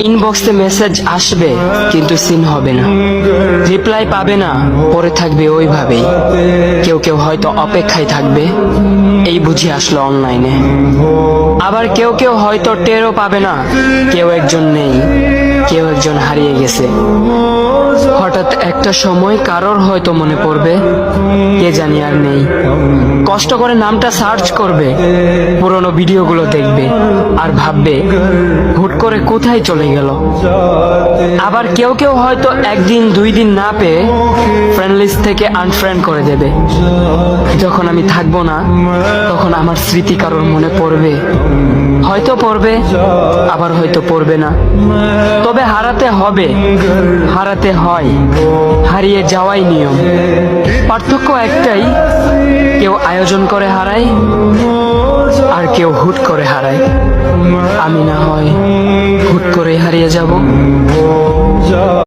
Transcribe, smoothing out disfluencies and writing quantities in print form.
ইনবক্সে মেসেজ আসবে কিন্তু সিন হবে না, রিপ্লাই পাবে না, পরে থাকবে ওইভাবেই। কেউ কেউ হয়তো অপেক্ষায় থাকবে, এই বুঝি আসলো অনলাইনে। আবার কেউ কেউ হয়তো টেরও পাবে না, কেউ একজন নেই, কেউ একজন হারিয়ে গেছে। হঠাৎ একটা সময় কারোর হয়তো মনে পড়বে, কে জানি আর নেই। কষ্ট করে নামটা সার্চ করবে, পুরনো ভিডিওগুলো দেখবে আর ভাববে হুট করে কোথায় চলে গেল। আবার কেউ কেউ হয়তো একদিন দুই দিন না পেয়ে ফ্রেন্ড লিস্ট থেকে আনফ্রেন্ড করে দেবে। যখন আমি থাকবো না তখন আমার স্মৃতি কারোর মনে পড়বে, হয়তো পড়বে আবার হয়তো পড়বে না। তবে হারাতে হবে, হারাতে হয়, হারিয়ে যাওয়াই নিয়ম। পার্থক্য একটাই, কেউ আয়োজন করে হারায় আর কেউ হুট করে হারায়। আমি না হয় হুট করে হারিয়ে যাব।